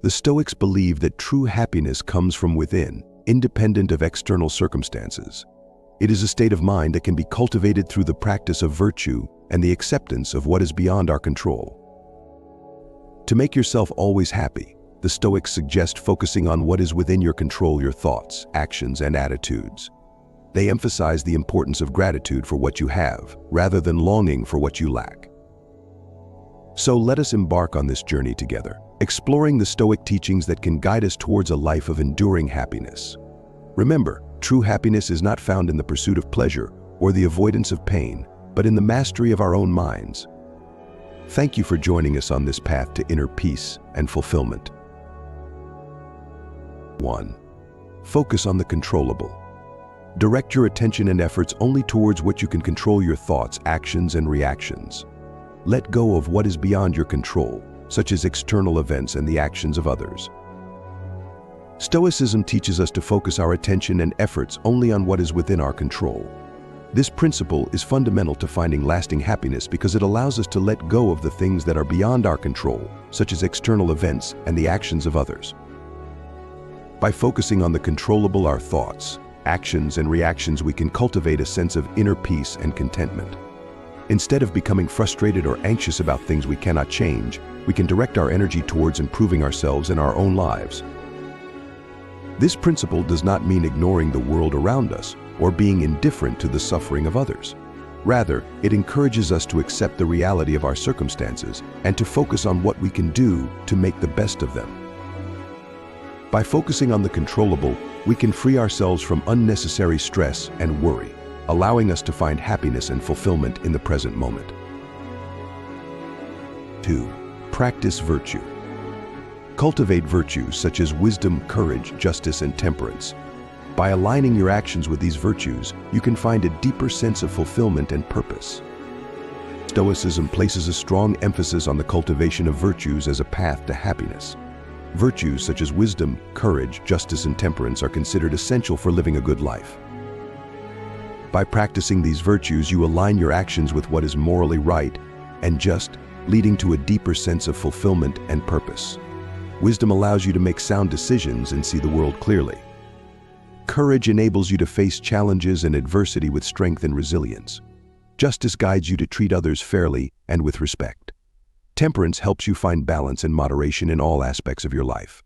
The Stoics believe that true happiness comes from within, independent of external circumstances. It is a state of mind that can be cultivated through the practice of virtue and the acceptance of what is beyond our control. To make yourself always happy, the Stoics suggest focusing on what is within your control: your thoughts, actions, and attitudes. They emphasize the importance of gratitude for what you have, rather than longing for what you lack. So let us embark on this journey together, exploring the Stoic teachings that can guide us towards a life of enduring happiness. Remember, true happiness is not found in the pursuit of pleasure or the avoidance of pain, but in the mastery of our own minds. Thank you for joining us on this path to inner peace and fulfillment. 1. Focus on the controllable. Direct your attention and efforts only towards what you can control: your thoughts, actions, and reactions. Let go of what is beyond your control, such as external events and the actions of others. Stoicism teaches us to focus our attention and efforts only on what is within our control. This principle is fundamental to finding lasting happiness because it allows us to let go of the things that are beyond our control, such as external events and the actions of others. By focusing on the controllable, our thoughts, actions, and reactions, we can cultivate a sense of inner peace and contentment. Instead of becoming frustrated or anxious about things we cannot change, we can direct our energy towards improving ourselves and our own lives. This principle does not mean ignoring the world around us or being indifferent to the suffering of others. Rather, it encourages us to accept the reality of our circumstances and to focus on what we can do to make the best of them. By focusing on the controllable, we can free ourselves from unnecessary stress and worry, allowing us to find happiness and fulfillment in the present moment. 2. Practice virtue. Cultivate virtues such as wisdom, courage, justice, and temperance. By aligning your actions with these virtues, you can find a deeper sense of fulfillment and purpose. Stoicism places a strong emphasis on the cultivation of virtues as a path to happiness. Virtues such as wisdom, courage, justice, and temperance are considered essential for living a good life. By practicing these virtues, you align your actions with what is morally right and just, leading to a deeper sense of fulfillment and purpose. Wisdom allows you to make sound decisions and see the world clearly. Courage enables you to face challenges and adversity with strength and resilience. Justice guides you to treat others fairly and with respect. Temperance helps you find balance and moderation in all aspects of your life.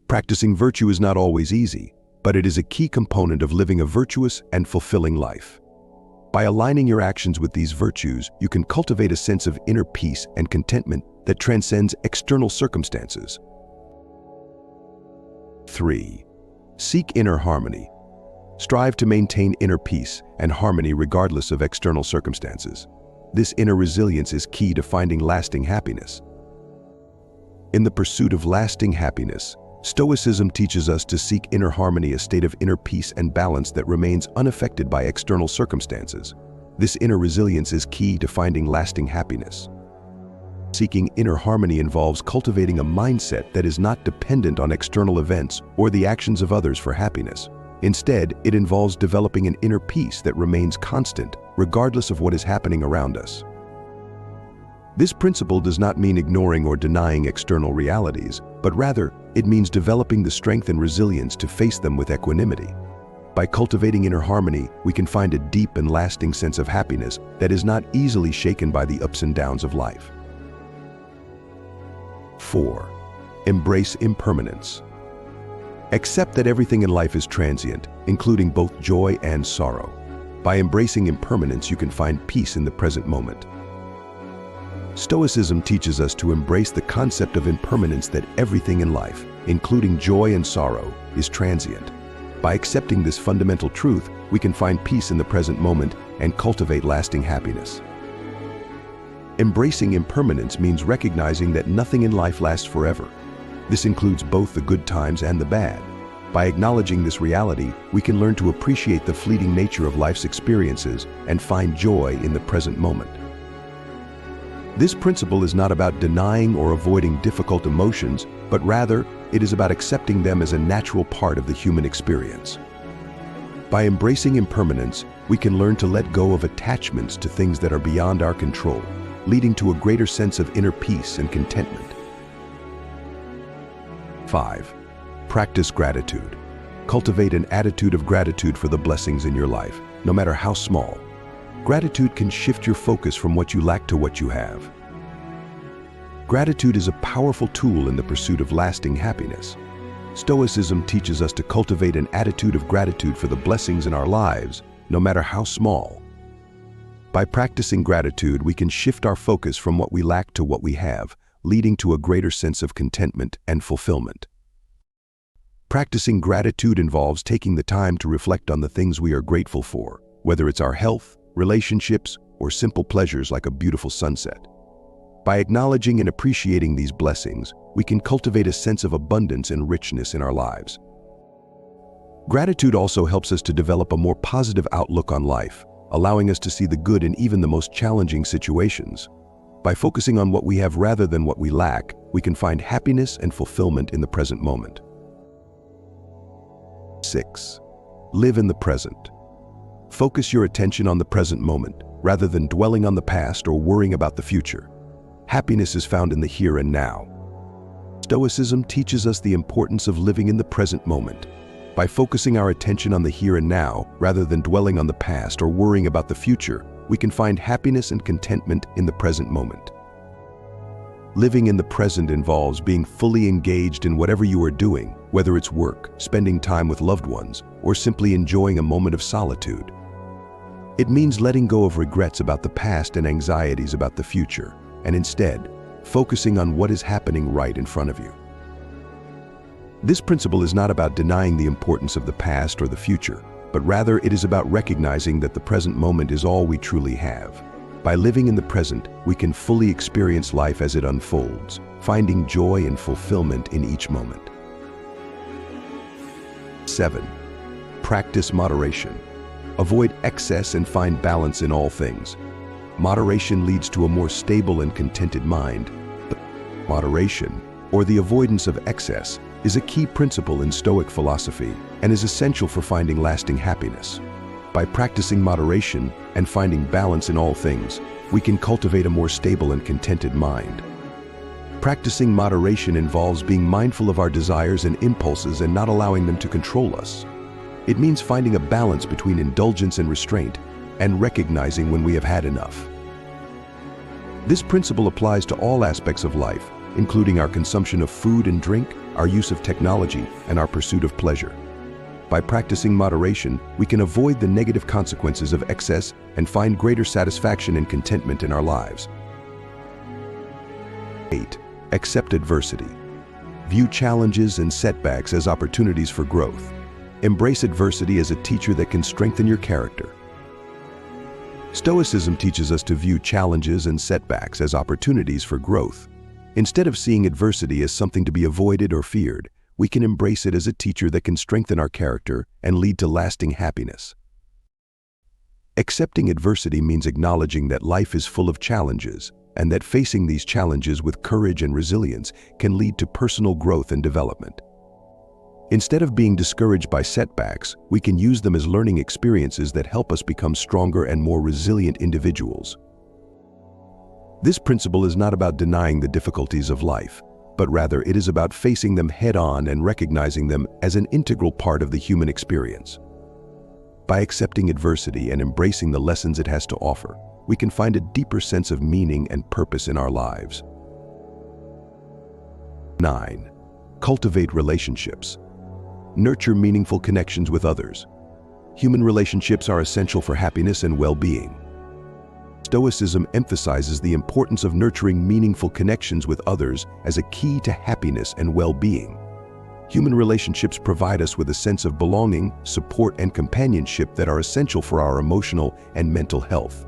Practicing virtue is not always easy, but it is a key component of living a virtuous and fulfilling life. By aligning your actions with these virtues, you can cultivate a sense of inner peace and contentment that transcends external circumstances. 3. Seek inner harmony. Strive to maintain inner peace and harmony regardless of external circumstances. This inner resilience is key to finding lasting happiness. In the pursuit of lasting happiness, Stoicism teaches us to seek inner harmony, a state of inner peace and balance that remains unaffected by external circumstances. This inner resilience is key to finding lasting happiness. Seeking inner harmony involves cultivating a mindset that is not dependent on external events or the actions of others for happiness. Instead, it involves developing an inner peace that remains constant, regardless of what is happening around us. This principle does not mean ignoring or denying external realities, but rather, it means developing the strength and resilience to face them with equanimity. By cultivating inner harmony, we can find a deep and lasting sense of happiness that is not easily shaken by the ups and downs of life. 4. Embrace impermanence. Accept that everything in life is transient, including both joy and sorrow. By embracing impermanence, you can find peace in the present moment. Stoicism teaches us to embrace the concept of impermanence, that everything in life, including joy and sorrow, is transient. By accepting this fundamental truth, we can find peace in the present moment and cultivate lasting happiness. Embracing impermanence means recognizing that nothing in life lasts forever. This includes both the good times and the bad. By acknowledging this reality, we can learn to appreciate the fleeting nature of life's experiences and find joy in the present moment. This principle is not about denying or avoiding difficult emotions, but rather, it is about accepting them as a natural part of the human experience. By embracing impermanence, we can learn to let go of attachments to things that are beyond our control, leading to a greater sense of inner peace and contentment. 5. Practice gratitude. Cultivate an attitude of gratitude for the blessings in your life, no matter how small. Gratitude can shift your focus from what you lack to what you have. Gratitude is a powerful tool in the pursuit of lasting happiness. Stoicism teaches us to cultivate an attitude of gratitude for the blessings in our lives, no matter how small. By practicing gratitude, we can shift our focus from what we lack to what we have, leading to a greater sense of contentment and fulfillment. Practicing gratitude involves taking the time to reflect on the things we are grateful for, whether it's our health, relationships, or simple pleasures like a beautiful sunset. By acknowledging and appreciating these blessings, we can cultivate a sense of abundance and richness in our lives. Gratitude also helps us to develop a more positive outlook on life, allowing us to see the good in even the most challenging situations. By focusing on what we have rather than what we lack, we can find happiness and fulfillment in the present moment. 6. Live in the present. Focus your attention on the present moment, rather than dwelling on the past or worrying about the future. Happiness is found in the here and now. Stoicism teaches us the importance of living in the present moment. By focusing our attention on the here and now, rather than dwelling on the past or worrying about the future, we can find happiness and contentment in the present moment. Living in the present involves being fully engaged in whatever you are doing, whether it's work, spending time with loved ones, or simply enjoying a moment of solitude. It means letting go of regrets about the past and anxieties about the future, and instead, focusing on what is happening right in front of you. This principle is not about denying the importance of the past or the future, but rather it is about recognizing that the present moment is all we truly have. By living in the present, we can fully experience life as it unfolds, finding joy and fulfillment in each moment. 7. Practice moderation. Avoid excess and find balance in all things. Moderation leads to a more stable and contented mind. Moderation, or the avoidance of excess, is a key principle in Stoic philosophy and is essential for finding lasting happiness. By practicing moderation and finding balance in all things, we can cultivate a more stable and contented mind. Practicing moderation involves being mindful of our desires and impulses and not allowing them to control us. It means finding a balance between indulgence and restraint, and recognizing when we have had enough. This principle applies to all aspects of life, including our consumption of food and drink, our use of technology, and our pursuit of pleasure. By practicing moderation, we can avoid the negative consequences of excess and find greater satisfaction and contentment in our lives. 8. Accept adversity. View challenges and setbacks as opportunities for growth. Embrace adversity as a teacher that can strengthen your character. Stoicism teaches us to view challenges and setbacks as opportunities for growth. Instead of seeing adversity as something to be avoided or feared, we can embrace it as a teacher that can strengthen our character and lead to lasting happiness. Accepting adversity means acknowledging that life is full of challenges, and that facing these challenges with courage and resilience can lead to personal growth and development. Instead of being discouraged by setbacks, we can use them as learning experiences that help us become stronger and more resilient individuals. This principle is not about denying the difficulties of life, but rather it is about facing them head-on and recognizing them as an integral part of the human experience. By accepting adversity and embracing the lessons it has to offer, we can find a deeper sense of meaning and purpose in our lives. 9. Cultivate relationships. Nurture meaningful connections with others. Human relationships are essential for happiness and well-being. Stoicism emphasizes the importance of nurturing meaningful connections with others as a key to happiness and well-being. Human relationships provide us with a sense of belonging, support, and companionship that are essential for our emotional and mental health.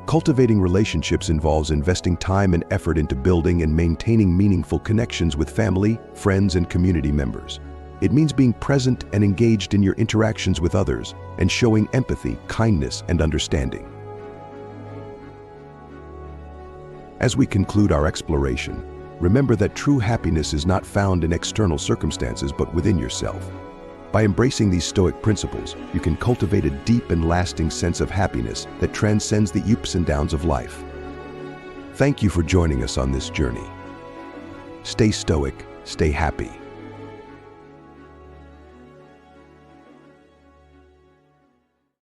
Cultivating relationships involves investing time and effort into building and maintaining meaningful connections with family, friends, and community members. It means being present and engaged in your interactions with others and showing empathy, kindness, and understanding. As we conclude our exploration, remember that true happiness is not found in external circumstances but within yourself. By embracing these Stoic principles, you can cultivate a deep and lasting sense of happiness that transcends the ups and downs of life. Thank you for joining us on this journey. Stay stoic, Stay happy.